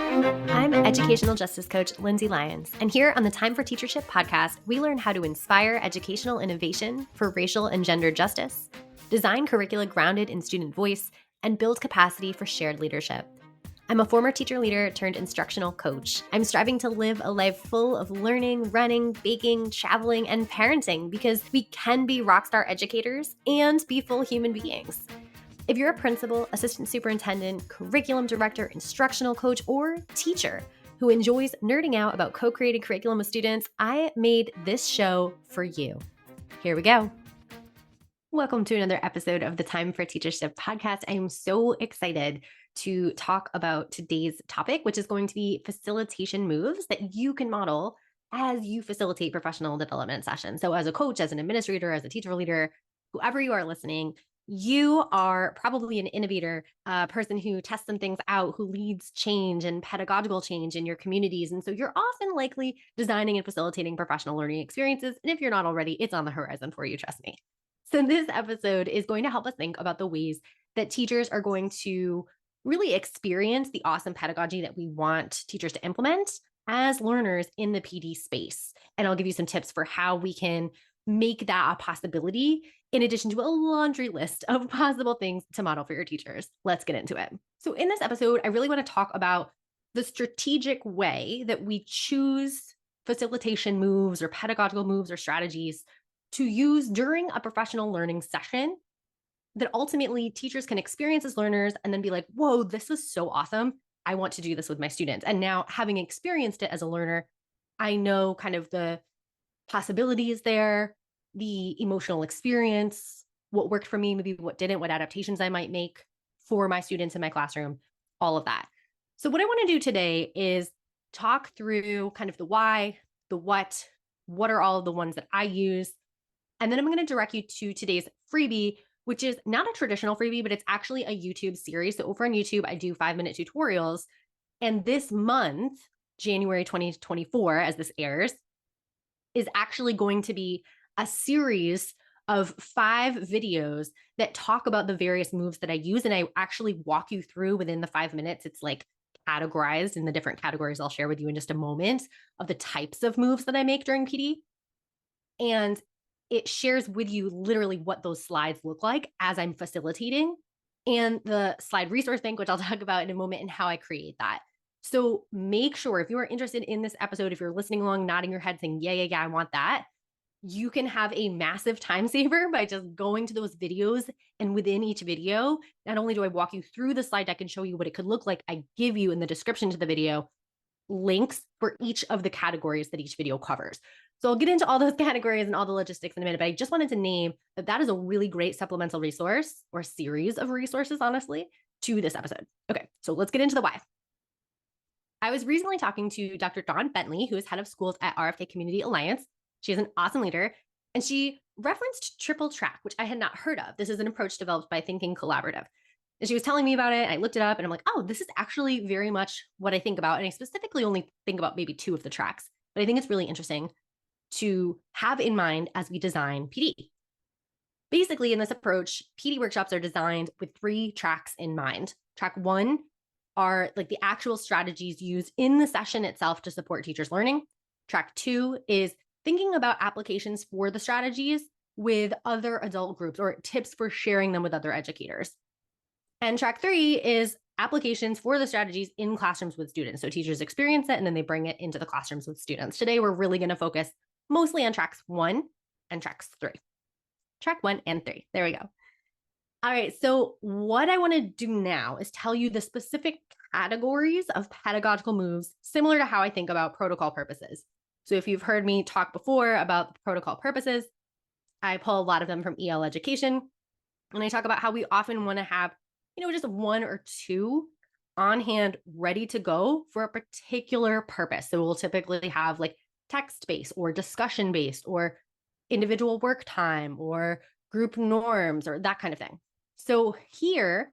I'm educational justice coach Lindsay Lyons, and here on the Time for Teachership podcast, we learn how to inspire educational innovation for racial and gender justice, design curricula grounded in student voice, and build capacity for shared leadership. I'm a former teacher leader turned instructional coach. I'm striving to live a life full of learning, running, baking, traveling, and parenting because we can be rockstar educators and be full human beings. If you're a principal, assistant superintendent, curriculum director, instructional coach, or teacher who enjoys nerding out about co-created curriculum with students, I made this show for you. Here we go. Welcome to another episode of the Time for Teachership podcast. I am so excited to talk about today's topic, which is going to be facilitation moves that you can model as you facilitate professional development sessions. So as a coach, as an administrator, as a teacher leader, whoever you are listening, you are probably an innovator, a person who tests some things out, who leads change and pedagogical change in your communities. And so you're often likely designing and facilitating professional learning experiences. And if you're not already, it's on the horizon for you, trust me. So this episode is going to help us think about the ways that teachers are going to really experience the awesome pedagogy that we want teachers to implement as learners in the PD space. And I'll give you some tips for how we can make that a possibility in addition to a laundry list of possible things to model for your teachers. Let's get into it. So in this episode, I really want to talk about the strategic way that we choose facilitation moves or pedagogical moves or strategies to use during a professional learning session that ultimately teachers can experience as learners and then be like, whoa, this was so awesome. I want to do this with my students. And now having experienced it as a learner, I know kind of the possibilities there, the emotional experience, what worked for me, maybe what didn't, what adaptations I might make for my students in my classroom, all of that. So what I want to do today is talk through kind of the why, the what are all of the ones that I use. And then I'm going to direct you to today's freebie, which is not a traditional freebie, but it's actually a YouTube series. So over on YouTube, I do 5-minute tutorials. And this month, January 2024, as this airs, is actually going to be a series of 5 videos that talk about the various moves that I use. And I actually walk you through within the 5 minutes. It's like categorized in the different categories I'll share with you in just a moment of the types of moves that I make during PD. And it shares with you literally what those slides look like as I'm facilitating and the slide resource bank, which I'll talk about in a moment, and how I create that. So make sure if you are interested in this episode, if you're listening along, nodding your head saying, yeah, I want that, you can have a massive time saver by just going to those videos. And within each video, not only do I walk you through the slide deck and show you what it could look like, I give you in the description to the video links for each of the categories that each video covers. So I'll get into all those categories and all the logistics in a minute, but I just wanted to name that is a really great supplemental resource or series of resources, honestly, to this episode. Okay, so let's get into the why. I was recently talking to Dr. Dawn Bentley, who is head of schools at RFK Community Alliance. She is an awesome leader, and she referenced triple track, which I had not heard of. This is an approach developed by Thinking Collaborative. And she was telling me about it, and I looked it up, and I'm like, oh, this is actually very much what I think about. And I specifically only think about maybe 2 of the tracks, but I think it's really interesting to have in mind as we design PD. Basically, in this approach, PD workshops are designed with 3 tracks in mind. Track 1 are like the actual strategies used in the session itself to support teachers' learning. Track 2 is thinking about applications for the strategies with other adult groups or tips for sharing them with other educators. And track 3 is applications for the strategies in classrooms with students. So teachers experience it and then they bring it into the classrooms with students. Today, we're really going to focus mostly on tracks 1 and tracks 3. Track 1 and 3. There we go. All right. So what I want to do now is tell you the specific categories of pedagogical moves, similar to how I think about protocol purposes. So if you've heard me talk before about the protocol purposes, I pull a lot of them from EL education. And I talk about how we often want to have, just 1 or 2 on hand ready to go for a particular purpose. So we'll typically have like text-based or discussion-based or individual work time or group norms or that kind of thing. So here,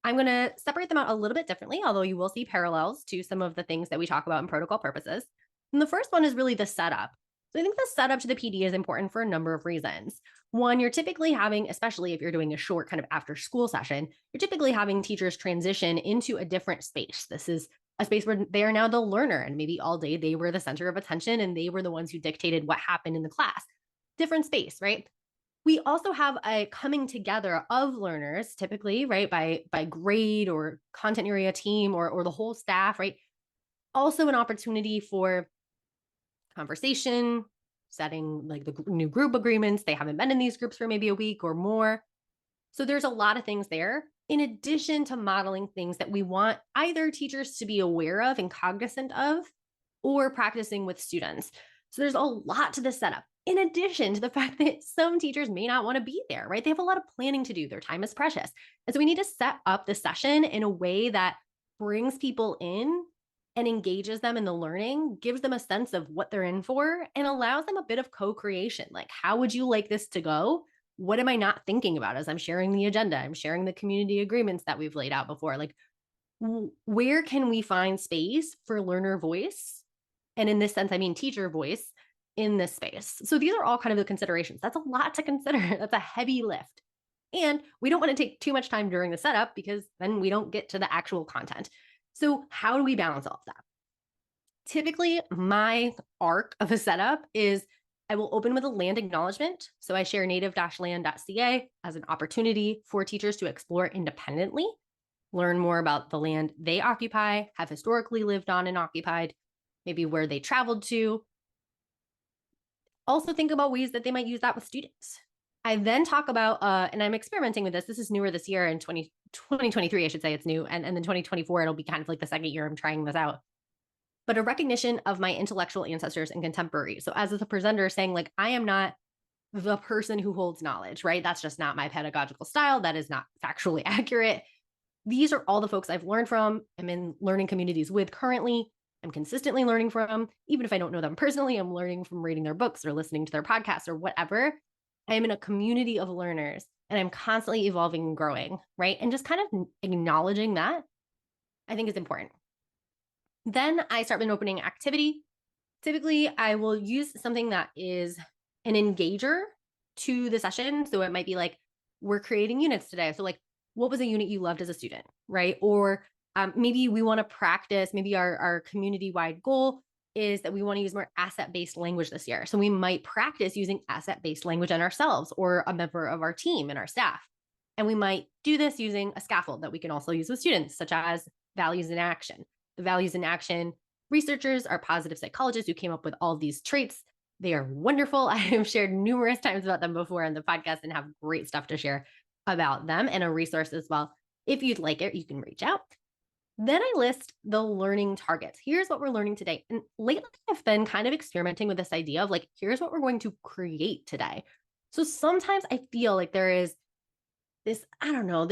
I'm going to separate them out a little bit differently, although you will see parallels to some of the things that we talk about in protocol purposes. And the first one is really the setup. So I think the setup to the PD is important for a number of reasons. One, you're typically having, especially if you're doing a short kind of after school session, you're typically having teachers transition into a different space. This is a space where they are now the learner, and maybe all day they were the center of attention and they were the ones who dictated what happened in the class. Different space, right? We also have a coming together of learners, typically, right, by grade or content area team or the whole staff, right? Also an opportunity for conversation, setting like the new group agreements. They haven't been in these groups for maybe a week or more. So there's a lot of things there, in addition to modeling things that we want either teachers to be aware of and cognizant of, or practicing with students. So there's a lot to this setup, in addition to the fact that some teachers may not want to be there, right? They have a lot of planning to do. Their time is precious. And so we need to set up the session in a way that brings people in and engages them in the learning, gives them a sense of what they're in for, and allows them a bit of co-creation. Like, how would you like this to go? What am I not thinking about as I'm sharing the agenda? I'm sharing the community agreements that we've laid out before. Like, where can we find space for learner voice? And in this sense, I mean teacher voice in this space. So these are all kind of the considerations. That's a lot to consider. That's a heavy lift. And we don't want to take too much time during the setup because then we don't get to the actual content. So how do we balance all of that? Typically, my arc of a setup is I will open with a land acknowledgement. So I share native-land.ca as an opportunity for teachers to explore independently, learn more about the land they occupy, have historically lived on and occupied, maybe where they traveled to. Also think about ways that they might use that with students. I then talk about, and I'm experimenting with this. This is newer this year in 2023, I should say it's new. And then 2024, it'll be kind of like the second year I'm trying this out. But a recognition of my intellectual ancestors and contemporaries. So as a presenter saying like, I am not the person who holds knowledge, right? That's just not my pedagogical style. That is not factually accurate. These are all the folks I've learned from, I'm in learning communities with currently, I'm consistently learning from, even if I don't know them personally, I'm learning from reading their books or listening to their podcasts or whatever. I'm in a community of learners and I'm constantly evolving and growing, right? And just kind of acknowledging that, I think is important. Then I start with an opening activity. Typically, I will use something that is an engager to the session. So it might be like, we're creating units today. So like, what was a unit you loved as a student, right? Or maybe we want to practice, maybe our community-wide goal is that we want to use more asset-based language this year. So we might practice using asset-based language on ourselves or a member of our team and our staff. And we might do this using a scaffold that we can also use with students, such as values in action. The values in action researchers are positive psychologists who came up with all of these traits. They are wonderful. I have shared numerous times about them before on the podcast and have great stuff to share about them and a resource as well. If you'd like it, you can reach out. Then I list the learning targets. Here's what we're learning today. And lately I've been kind of experimenting with this idea of like, here's what we're going to create today. So sometimes I feel like there is this, I don't know,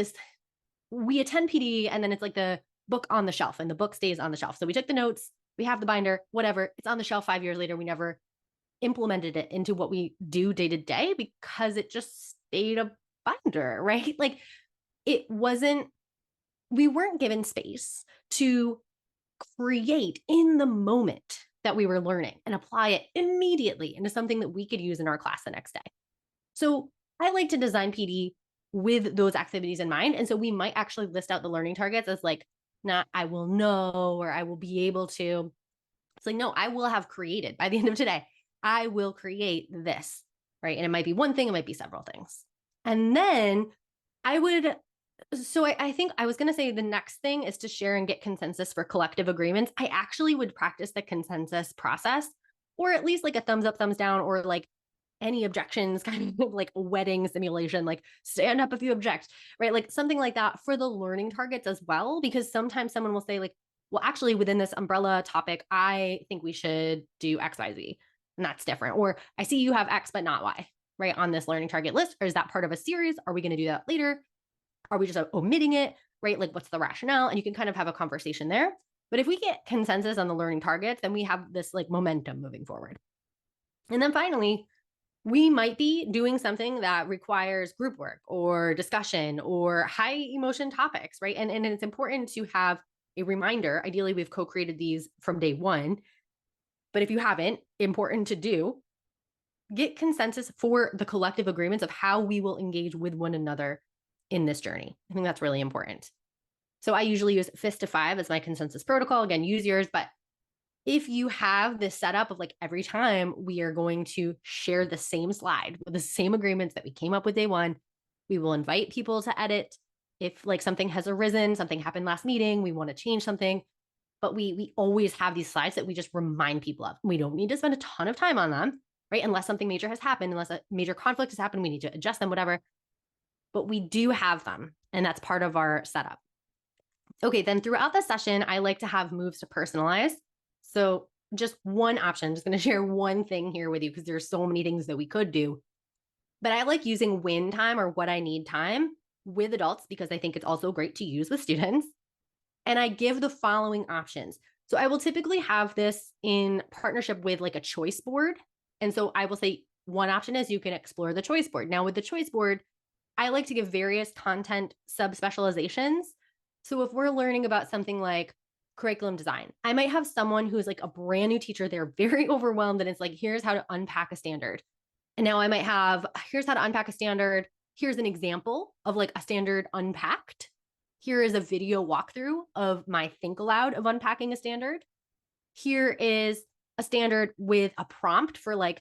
we attend PD and then it's like the book on the shelf and the book stays on the shelf. So we took the notes, we have the binder, whatever, it's on the shelf 5 years later. We never implemented it into what we do day to day because it just stayed a binder, right? Like we weren't given space to create in the moment that we were learning and apply it immediately into something that we could use in our class the next day. So I like to design PD with those activities in mind. And so we might actually list out the learning targets as like, not I will know or I will be able to. It's like, no, I will have created by the end of today. I will create this, right? And it might be one thing, it might be several things. And then I think I was going to say the next thing is to share and get consensus for collective agreements. I actually would practice the consensus process, or at least like a thumbs up, thumbs down, or like any objections, kind of like a wedding simulation, like stand up if you object, right? Like something like that for the learning targets as well, because sometimes someone will say like, well, actually within this umbrella topic, I think we should do X, Y, Z. And that's different. Or I see you have X, but not Y, right? On this learning target list. Or is that part of a series? Are we going to do that later? Are we just omitting it, right? Like what's the rationale? And you can kind of have a conversation there. But if we get consensus on the learning targets, then we have this like momentum moving forward. And then finally, we might be doing something that requires group work or discussion or high emotion topics, right? And it's important to have a reminder. Ideally, we've co-created these from day one. But if you haven't, important to get consensus for the collective agreements of how we will engage with one another in this journey. I think that's really important. So I usually use FIST to 5 as my consensus protocol. Again, use yours, but if you have this setup of like every time we are going to share the same slide with the same agreements that we came up with day one, we will invite people to edit. If like something has arisen, something happened last meeting, we want to change something, but we always have these slides that we just remind people of. We don't need to spend a ton of time on them, right? Unless something major has happened, unless a major conflict has happened, we need to adjust them, whatever. But we do have them, and that's part of our setup. Okay, then throughout the session, I like to have moves to personalize. So just one option, I'm just going to share one thing here with you because there's so many things that we could do. But I like using win time or what I need time with adults because I think it's also great to use with students. And I give the following options. So I will typically have this in partnership with like a choice board. And so I will say one option is you can explore the choice board. Now with the choice board, I like to give various content subspecializations. So if we're learning about something like curriculum design, I might have someone who's like a brand new teacher. They're very overwhelmed and it's like, here's how to unpack a standard. And now I might have, here's how to unpack a standard. Here's an example of like a standard unpacked. Here is a video walkthrough of my think aloud of unpacking a standard. Here is a standard with a prompt for like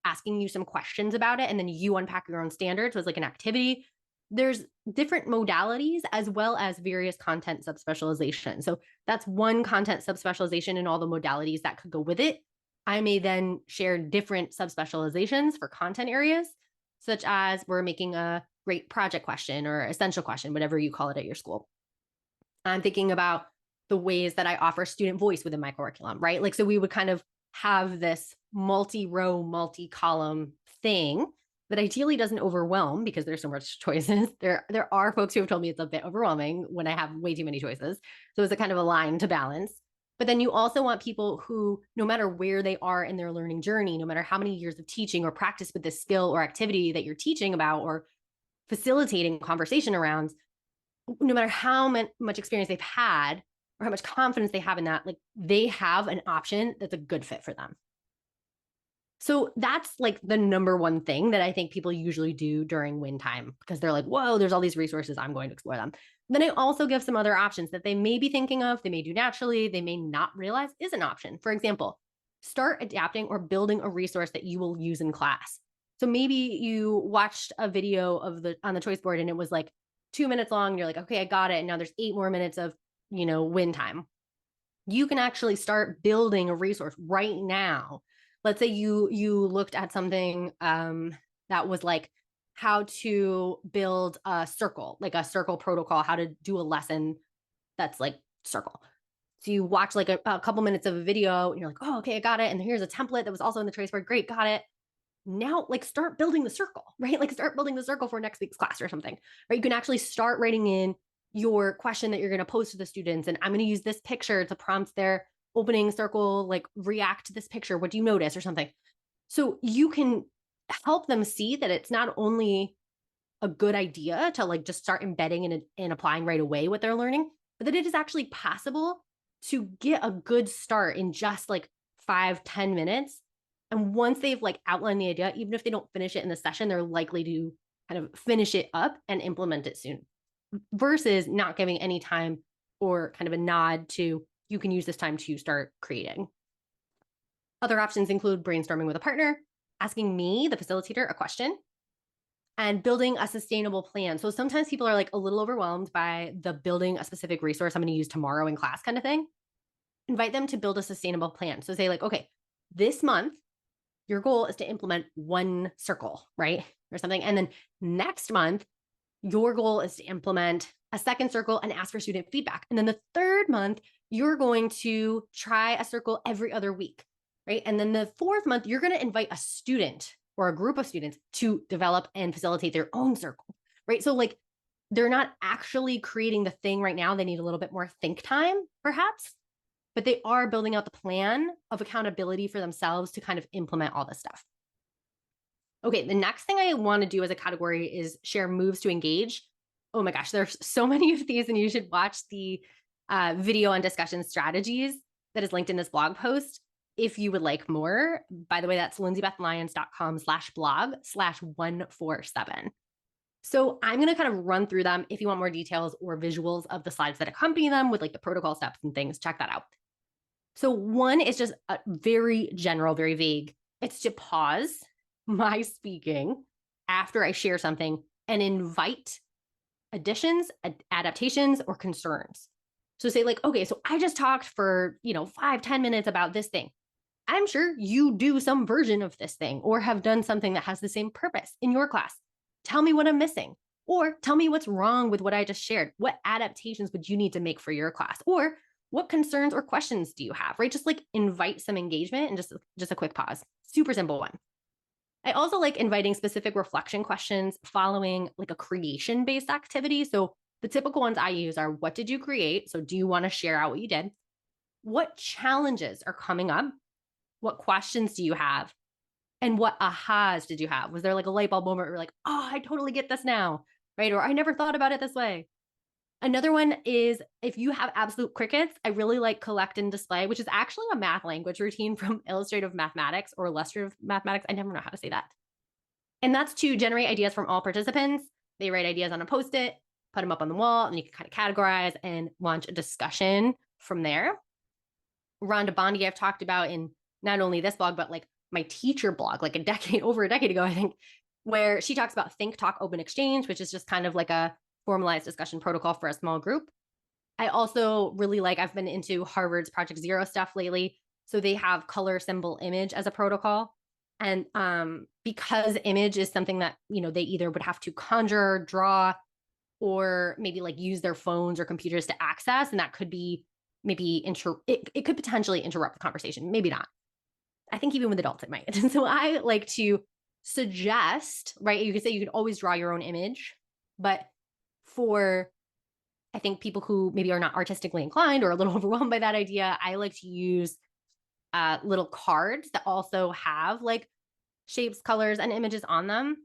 asking you some questions about it. And then you unpack your own standards. So it's like an activity. There's different modalities as well as various content subspecialization. So that's one content subspecialization and all the modalities that could go with it. I may then share different subspecializations for content areas, such as we're making a great project question or essential question, whatever you call it at your school. I'm thinking about the ways that I offer student voice within my curriculum, right? Like, so we would kind of have this multi-row, multi-column thing that ideally doesn't overwhelm because there's so much choices. There are folks who have told me it's a bit overwhelming when I have way too many choices. So it's a kind of a line to balance. But then you also want people who, no matter where they are in their learning journey, no matter how many years of teaching or practice with this skill or activity that you're teaching about or facilitating conversation around, no matter how much experience they've had or how much confidence they have in that, like they have an option that's a good fit for them. So that's like the number one thing that I think people usually do during win time because they're like, whoa, there's all these resources, I'm going to explore them. Then I also give some other options that they may be thinking of, they may do naturally, they may not realize is an option. For example, start adapting or building a resource that you will use in class. So maybe you watched a video of on the choice board and it was like 2 minutes long. And you're like, okay, I got it. And now there's 8 more minutes of, win time. You can actually start building a resource right now. Let's say you looked at something that was like how to build a circle, like a circle protocol, how to do a lesson that's like circle. So you watch like a couple minutes of a video and you're like, oh, okay, I got it. And here's a template that was also in the choice board. Great, got it. Now, like start building the circle, right? Like start building the circle for next week's class or something, right? You can actually start writing in your question that you're going to pose to the students. And I'm going to use this picture to prompt their opening circle, like react to this picture. What do you notice or something? So you can help them see that it's not only a good idea to like just start embedding and applying right away what they're learning, but that it is actually possible to get a good start in just like 5-10 minutes. And once they've like outlined the idea, even if they don't finish it in the session, they're likely to kind of finish it up and implement it soon versus not giving any time or kind of a nod to you can use this time to start creating. Other options include brainstorming with a partner, asking me, the facilitator, a question, and building a sustainable plan. So sometimes people are like a little overwhelmed by the building a specific resource I'm going to use tomorrow in class kind of thing. Invite them to build a sustainable plan. So say like, okay, this month, your goal is to implement 1 circle, right? Or something. And then next month, your goal is to implement a 2nd circle and ask for student feedback. And then the 3rd month, you're going to try a circle every other week, right? And then the 4th month, you're going to invite a student or a group of students to develop and facilitate their own circle, right? So like they're not actually creating the thing right now. They need a little bit more think time, perhaps, but they are building out the plan of accountability for themselves to kind of implement all this stuff. Okay, the next thing I want to do as a category is share moves to engage. Oh my gosh, there's so many of these, and you should watch the video on discussion strategies that is linked in this blog post if you would like more. By the way, that's lindsaybethlyons.com/blog/147. So I'm going to kind of run through them. If you want more details or visuals of the slides that accompany them with like the protocol steps and things, check that out. So one is just a very general, very vague. It's to pause my speaking after I share something and invite additions, adaptations, or concerns. So say like, okay, so I just talked for, 5-10 minutes about this thing. I'm sure you do some version of this thing or have done something that has the same purpose in your class. Tell me what I'm missing, or tell me what's wrong with what I just shared. What adaptations would you need to make for your class? Or what concerns or questions do you have, right? Just like invite some engagement and just a quick pause. Super simple one. I also like inviting specific reflection questions following like a creation-based activity. So the typical ones I use are, what did you create? So do you want to share out what you did? What challenges are coming up? What questions do you have? And what ahas did you have? Was there like a light bulb moment where you're like, oh, I totally get this now, right? Or I never thought about it this way. Another one is, if you have absolute crickets, I really like collect and display, which is actually a math language routine from illustrative mathematics or illustrative mathematics. I never know how to say that. And that's to generate ideas from all participants. They write ideas on a Post-it, put them up on the wall, and you can kind of categorize and launch a discussion from there. Rhonda Bondi, I've talked about in not only this blog, but like my teacher blog, like over a decade ago, I think, where she talks about think, talk, open exchange, which is just kind of like a formalized discussion protocol for a small group. I also really I've been into Harvard's Project Zero stuff lately. So they have color, symbol, image as a protocol. And because image is something that, they either would have to conjure, draw, or maybe like use their phones or computers to access. And that could be maybe it could potentially interrupt the conversation. Maybe not. I think even with adults, it might. So I like to suggest, right? You could say you could always draw your own image, but for, I think, people who maybe are not artistically inclined or a little overwhelmed by that idea, I like to use little cards that also have like shapes, colors, and images on them.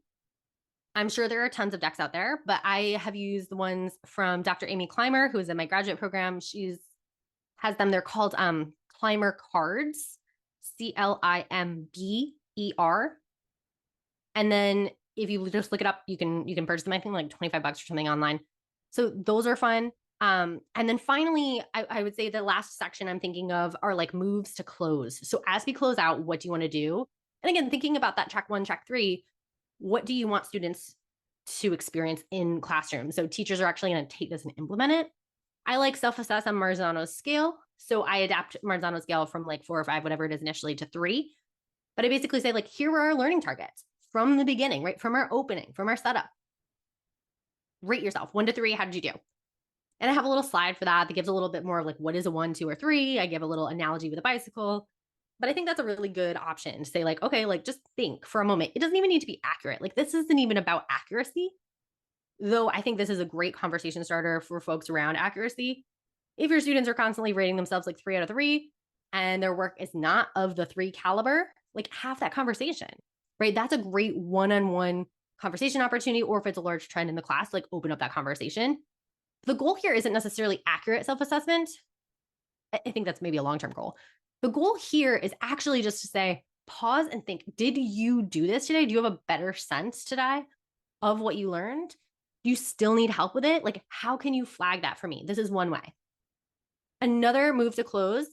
I'm sure there are tons of decks out there, but I have used the ones from Dr. Amy Clymer, who is in my graduate program. Has them. They're called Clymer cards, CLIMBER. And then if you just look it up, you can purchase them. I think like $25 or something online. So those are fun. And then finally, I would say the last section I'm thinking of are like moves to close. So as we close out, what do you want to do? And again, thinking about that track 1, track 3, what do you want students to experience in classrooms? So teachers are actually going to take this and implement it. I like self-assess on Marzano's scale. So I adapt Marzano's scale from like 4 or 5, whatever it is initially, to 3. But I basically say like, here are our learning targets from the beginning, right? From our opening, from our setup. Rate yourself 1 to 3. How did you do? And I have a little slide for that gives a little bit more of like, what is a 1, 2, or 3? I give a little analogy with a bicycle. But I think that's a really good option to say like, okay, like just think for a moment. It doesn't even need to be accurate. Like this isn't even about accuracy, though I think this is a great conversation starter for folks around accuracy. If your students are constantly rating themselves like 3 out of 3 and their work is not of the 3 caliber, like have that conversation, right? That's a great one-on-one conversation opportunity. Or if it's a large trend in the class, like open up that conversation. The goal here isn't necessarily accurate self-assessment. I think that's maybe a long-term goal. The goal here is actually just to say, pause and think, did you do this today? Do you have a better sense today of what you learned? Do you still need help with it? Like, how can you flag that for me? This is one way. Another move to close,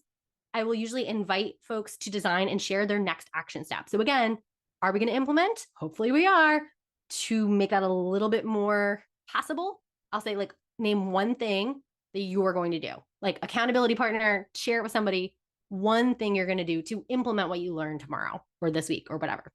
I will usually invite folks to design and share their next action step. So again, are we going to implement? Hopefully we are. To make that a little bit more possible, I'll say like, name one thing that you are going to do. Like accountability partner, share it with somebody. One thing you're going to do to implement what you learned tomorrow or this week or whatever.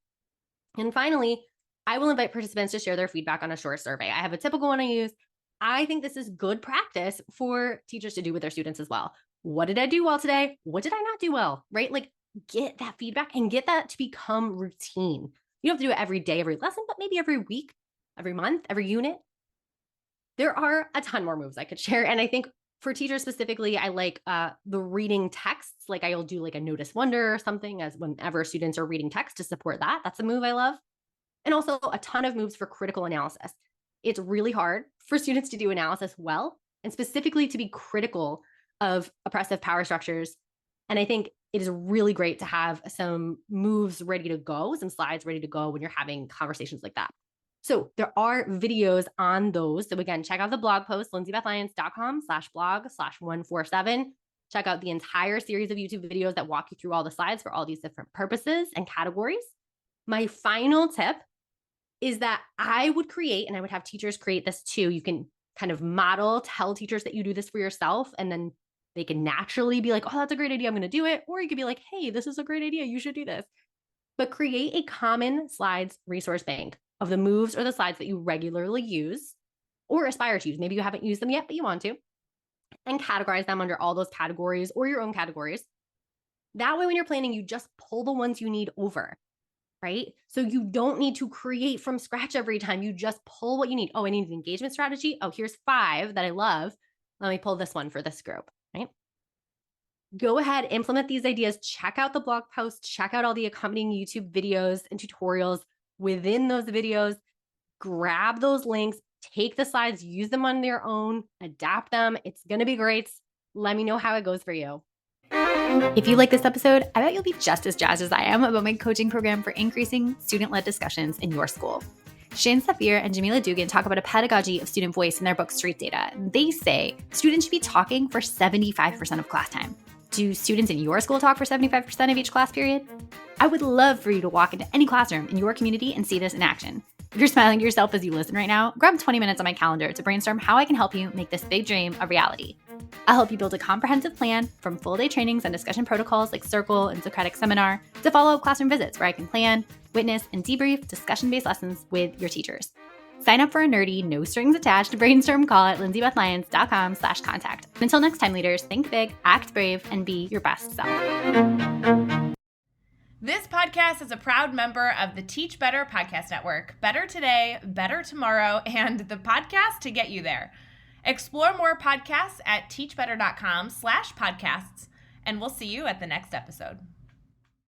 And finally, I will invite participants to share their feedback on a short survey. I have a typical one I use. I think this is good practice for teachers to do with their students as well. What did I do well today? What did I not do well, right? Like get that feedback and get that to become routine. You don't have to do it every day, every lesson, but maybe every week, every month, every unit. There are a ton more moves I could share. And I think for teachers specifically, I like the reading texts. Like I'll do like a notice wonder or something as whenever students are reading text to support that. That's a move I love. And also a ton of moves for critical analysis. It's really hard for students to do analysis well, and specifically to be critical of oppressive power structures. And I think it is really great to have some moves ready to go, some slides ready to go when you're having conversations like that. So there are videos on those. So again, check out the blog post, lindsaybethlyons.com/blog/147. Check out the entire series of YouTube videos that walk you through all the slides for all these different purposes and categories. My final tip is that I would create, and I would have teachers create this too. You can kind of model, tell teachers that you do this for yourself, and then they can naturally be like, oh, that's a great idea, I'm going to do it. Or you could be like, hey, this is a great idea, you should do this. But create a common slides resource bank of the moves or the slides that you regularly use or aspire to use. Maybe you haven't used them yet, but you want to, and categorize them under all those categories or your own categories. That way, when you're planning, you just pull the ones you need over, right? So you don't need to create from scratch every time. You just pull what you need. Oh, I need an engagement strategy. Oh, here's 5 that I love. Let me pull this one for this group, right? Go ahead, implement these ideas, check out the blog posts, check out all the accompanying YouTube videos and tutorials within those videos, grab those links, take the slides, use them on their own, adapt them. It's going to be great. Let me know how it goes for you. If you like this episode, I bet you'll be just as jazzed as I am about my coaching program for increasing student-led discussions in your school. Shane Safir and Jamila Dugan talk about a pedagogy of student voice in their book, Street Data. They say students should be talking for 75% of class time. Do students in your school talk for 75% of each class period? I would love for you to walk into any classroom in your community and see this in action. If you're smiling to yourself as you listen right now, grab 20 minutes on my calendar to brainstorm how I can help you make this big dream a reality. I'll help you build a comprehensive plan from full-day trainings and discussion protocols like Circle and Socratic Seminar to follow-up classroom visits where I can plan, witness, and debrief discussion-based lessons with your teachers. Sign up for a nerdy, no-strings-attached brainstorm call at lindsaybethlyons.com/contact. Until next time, leaders, think big, act brave, and be your best self. This podcast is a proud member of the Teach Better Podcast Network. Better today, better tomorrow, and the podcast to get you there. Explore more podcasts at teachbetter.com/podcasts, and we'll see you at the next episode.